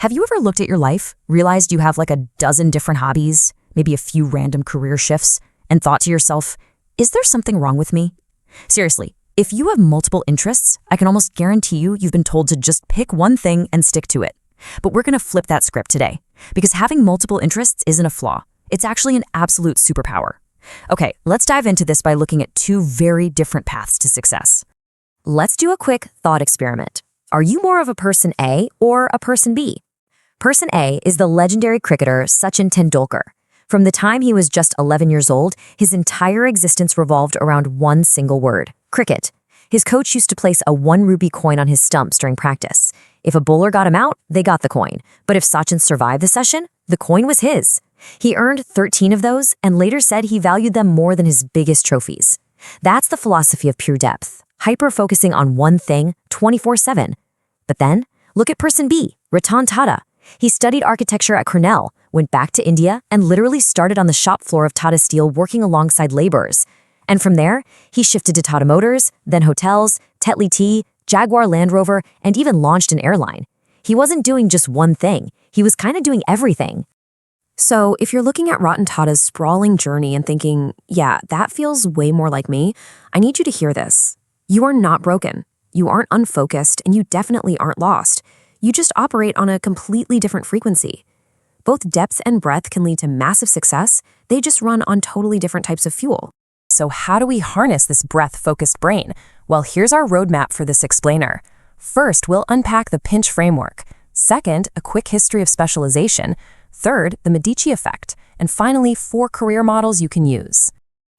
Have you ever looked at your life, realized you have like a dozen different hobbies, maybe a few random career shifts, and thought to yourself, is there something wrong with me? Seriously, if you have multiple interests, I can almost guarantee you've been told to just pick one thing and stick to it. But we're going to flip that script today, because having multiple interests isn't a flaw. It's actually an absolute superpower. Okay, let's dive into this by looking at two very different paths to success. Let's do a quick thought experiment. Are you more of a person A or a person B? Person A is the legendary cricketer Sachin Tendulkar. From the time he was just 11 years old, his entire existence revolved around one single word: cricket. His coach used to place a 1 rupee coin on his stumps during practice. If a bowler got him out, they got the coin. But if Sachin survived the session, the coin was his. He earned 13 of those and later said he valued them more than his biggest trophies. That's the philosophy of pure depth, hyper-focusing on one thing 24/7. But then, look at person B, Ratan Tata. He studied architecture at Cornell, went back to India, and literally started on the shop floor of Tata Steel working alongside laborers. And from there, he shifted to Tata Motors, then hotels, Tetley Tea, Jaguar Land Rover, and even launched an airline. He wasn't doing just one thing. He was kind of doing everything. So if you're looking at Ratan Tata's sprawling journey and thinking, yeah, that feels way more like me, I need you to hear this. You are not broken. You aren't unfocused, and you definitely aren't lost. You just operate on a completely different frequency. Both depth and breadth can lead to massive success. They just run on totally different types of fuel. So how do we harness this breadth-focused brain? Well, here's our roadmap for this explainer. First, we'll unpack the pinch framework. Second, a quick history of specialization. Third, the Medici effect. And finally, 4 career models you can use.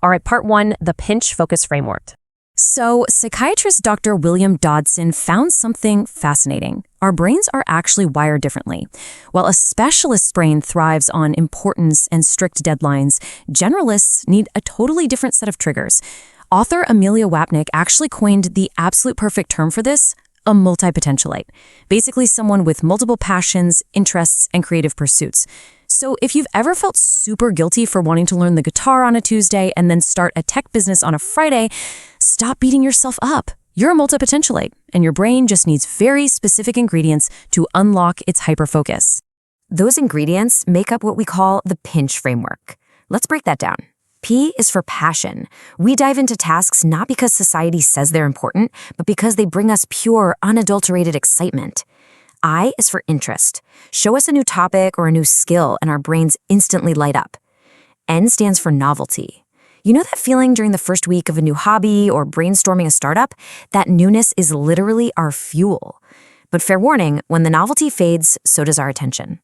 All right, part 1, the pinch focus framework. So, psychiatrist Dr. William Dodson found something fascinating. Our brains are actually wired differently. While a specialist's brain thrives on importance and strict deadlines, generalists need a totally different set of triggers. Author Amelia Wapnick actually coined the absolute perfect term for this: a multi-potentialite. Basically someone with multiple passions, interests, and creative pursuits. So if you've ever felt super guilty for wanting to learn the guitar on a Tuesday and then start a tech business on a Friday, stop beating yourself up. You're a multi-potentialite, and your brain just needs very specific ingredients to unlock its hyperfocus. Those ingredients make up what we call the pinch framework. Let's break that down. P is for passion. We dive into tasks not because society says they're important, but because they bring us pure, unadulterated excitement. I is for interest. Show us a new topic or a new skill, and our brains instantly light up. N stands for novelty. You know that feeling during the first week of a new hobby or brainstorming a startup? That newness is literally our fuel. But fair warning, when the novelty fades, so does our attention.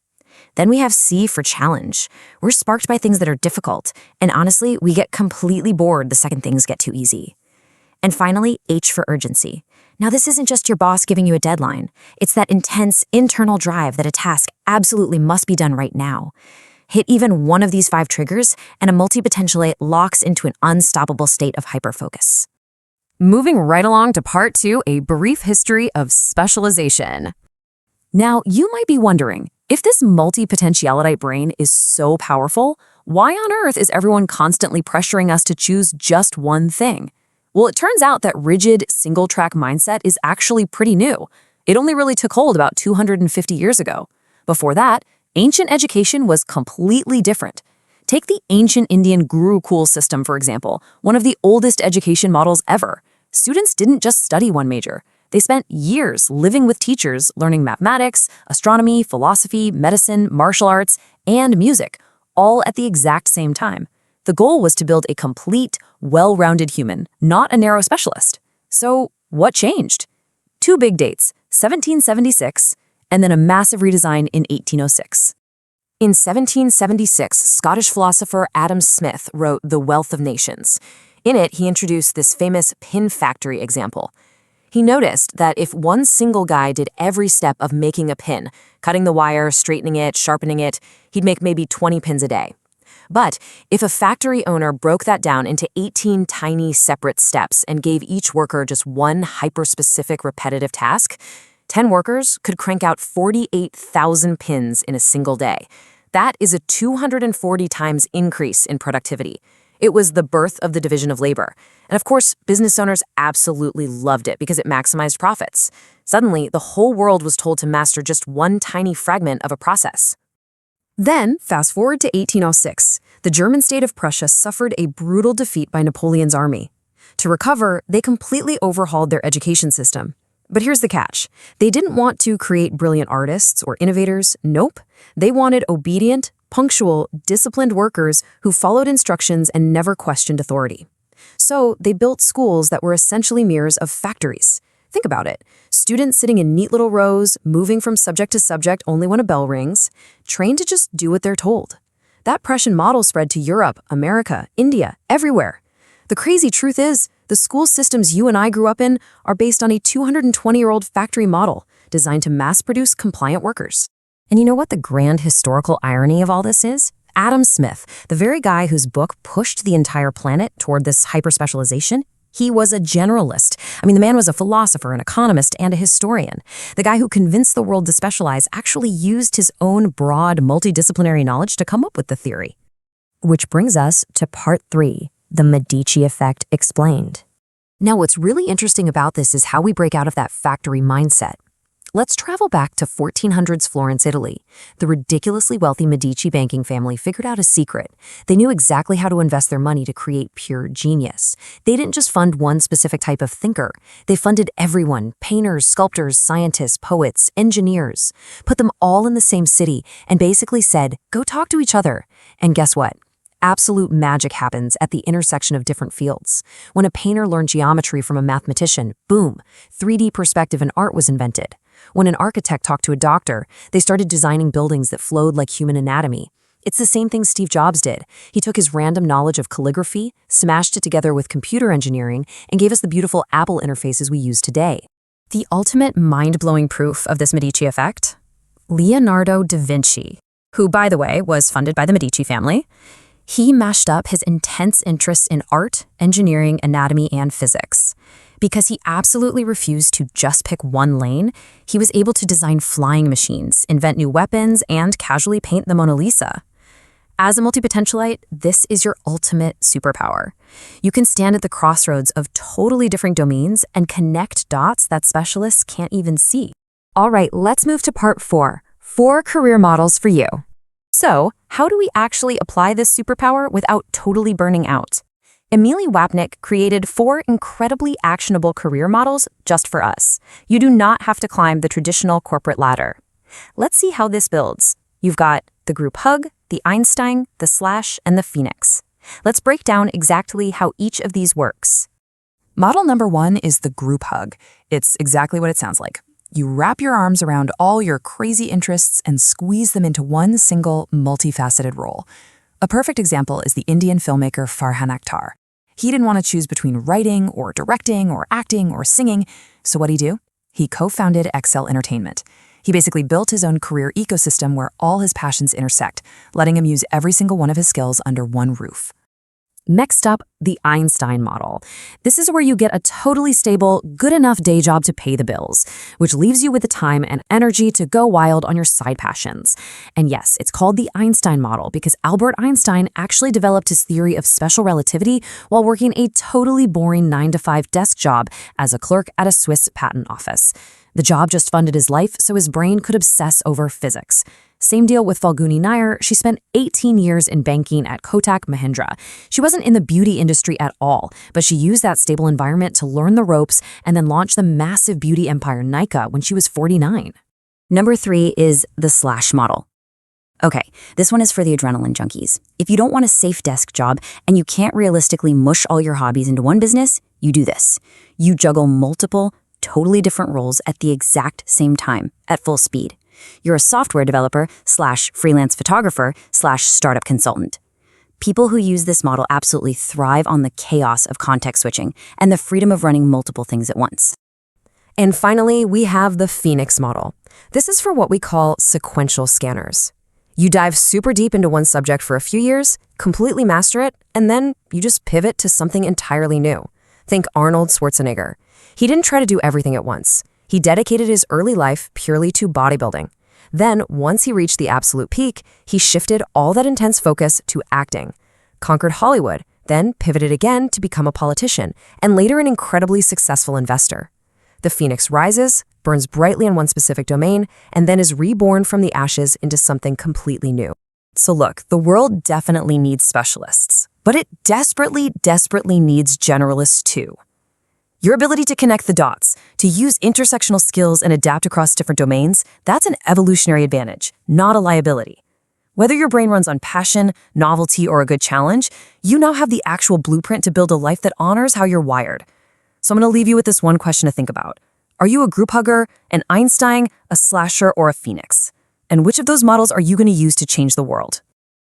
Then we have C for challenge. We're sparked by things that are difficult, and honestly, we get completely bored the second things get too easy. And finally, H for urgency. Now, this isn't just your boss giving you a deadline. It's that intense internal drive that a task absolutely must be done right now. Hit even one of these 5 triggers, and a multi-potentialite locks into an unstoppable state of hyperfocus. Moving right along to part 2, a brief history of specialization. Now, you might be wondering, if this multi-potentialite brain is so powerful, why on earth is everyone constantly pressuring us to choose just one thing? Well, it turns out that rigid, single-track mindset is actually pretty new. It only really took hold about 250 years ago. Before that, ancient education was completely different. Take the ancient Indian Gurukul system, for example, one of the oldest education models ever. Students didn't just study one major. They spent years living with teachers, learning mathematics, astronomy, philosophy, medicine, martial arts, and music, all at the exact same time. The goal was to build a complete, well-rounded human, not a narrow specialist. So, what changed? 2 big dates, 1776, and then a massive redesign in 1806. In 1776, Scottish philosopher Adam Smith wrote The Wealth of Nations. In it, he introduced this famous pin factory example. He noticed that if one single guy did every step of making a pin, cutting the wire, straightening it, sharpening it, he'd make maybe 20 pins a day. But if a factory owner broke that down into 18 tiny separate steps and gave each worker just one hyper-specific repetitive task, 10 workers could crank out 48,000 pins in a single day. That is a 240 times increase in productivity. It was the birth of the division of labor. And of course, business owners absolutely loved it because it maximized profits. Suddenly, the whole world was told to master just one tiny fragment of a process. Then, fast forward to 1806, the German state of Prussia suffered a brutal defeat by Napoleon's army. To recover, they completely overhauled their education system. But here's the catch. They didn't want to create brilliant artists or innovators. Nope. They wanted obedient, punctual, disciplined workers who followed instructions and never questioned authority. So they built schools that were essentially mirrors of factories. Think about it. Students sitting in neat little rows, moving from subject to subject only when a bell rings, trained to just do what they're told. That Prussian model spread to Europe, America, India, everywhere. The crazy truth is, the school systems you and I grew up in are based on a 220-year-old factory model designed to mass-produce compliant workers. And you know what the grand historical irony of all this is? Adam Smith, the very guy whose book pushed the entire planet toward this hyper-specialization, he was a generalist. I mean, the man was a philosopher, an economist, and a historian. The guy who convinced the world to specialize actually used his own broad, multidisciplinary knowledge to come up with the theory. Which brings us to part 3, the Medici effect explained. Now, what's really interesting about this is how we break out of that factory mindset. Let's travel back to 1400s Florence, Italy. The ridiculously wealthy Medici banking family figured out a secret. They knew exactly how to invest their money to create pure genius. They didn't just fund one specific type of thinker. They funded everyone, painters, sculptors, scientists, poets, engineers, put them all in the same city and basically said, go talk to each other. And guess what? Absolute magic happens at the intersection of different fields. When a painter learned geometry from a mathematician, boom, 3D perspective in art was invented. When an architect talked to a doctor, they started designing buildings that flowed like human anatomy. It's the same thing Steve Jobs did. He took his random knowledge of calligraphy, smashed it together with computer engineering, and gave us the beautiful Apple interfaces we use today. The ultimate mind-blowing proof of this Medici effect? Leonardo da Vinci, who, by the way, was funded by the Medici family. He mashed up his intense interests in art, engineering, anatomy, and physics. Because he absolutely refused to just pick one lane, he was able to design flying machines, invent new weapons, and casually paint the Mona Lisa. As a multipotentialite, this is your ultimate superpower. You can stand at the crossroads of totally different domains and connect dots that specialists can't even see. All right, let's move to part 4, 4 career models for you. So, how do we actually apply this superpower without totally burning out? Emily Wapnick created 4 incredibly actionable career models just for us. You do not have to climb the traditional corporate ladder. Let's see how this builds. You've got the group hug, the Einstein, the slash, and the Phoenix. Let's break down exactly how each of these works. Model number 1 is the group hug. It's exactly what it sounds like. You wrap your arms around all your crazy interests and squeeze them into one single, multifaceted role. A perfect example is the Indian filmmaker Farhan Akhtar. He didn't want to choose between writing or directing or acting or singing, so what'd he do? He co-founded Excel Entertainment. He basically built his own career ecosystem where all his passions intersect, letting him use every single one of his skills under one roof. Next up, the Einstein model. This is where you get a totally stable, good enough day job to pay the bills, which leaves you with the time and energy to go wild on your side passions. And yes, it's called the Einstein model because Albert Einstein actually developed his theory of special relativity while working a totally boring 9-to-5 desk job as a clerk at a Swiss patent office. The job just funded his life so his brain could obsess over physics. Same deal with Falguni Nair. She spent 18 years in banking at Kotak Mahindra. She wasn't in the beauty industry at all, but she used that stable environment to learn the ropes and then launch the massive beauty empire Nykaa when she was 49. Number 3 is the slash model. Okay, this one is for the adrenaline junkies. If you don't want a safe desk job and you can't realistically mush all your hobbies into one business, you do this. You juggle multiple, totally different roles at the exact same time, at full speed. You're a software developer / freelance photographer / startup consultant. People who use this model absolutely thrive on the chaos of context switching and the freedom of running multiple things at once. And finally, we have the Phoenix model. This is for what we call sequential scanners. You dive super deep into one subject for a few years, completely master it, and then you just pivot to something entirely new. Think Arnold Schwarzenegger. He didn't try to do everything at once. He dedicated his early life purely to bodybuilding. Then, once he reached the absolute peak, he shifted all that intense focus to acting. Conquered Hollywood, then pivoted again to become a politician, and later an incredibly successful investor. The phoenix rises, burns brightly in one specific domain, and then is reborn from the ashes into something completely new. So look, the world definitely needs specialists, but it desperately, desperately needs generalists too. Your ability to connect the dots, to use intersectional skills and adapt across different domains, that's an evolutionary advantage, not a liability. Whether your brain runs on passion, novelty, or a good challenge, you now have the actual blueprint to build a life that honors how you're wired. So I'm going to leave you with this one question to think about. Are you a group hugger, an Einstein, a slasher, or a phoenix? And which of those models are you going to use to change the world?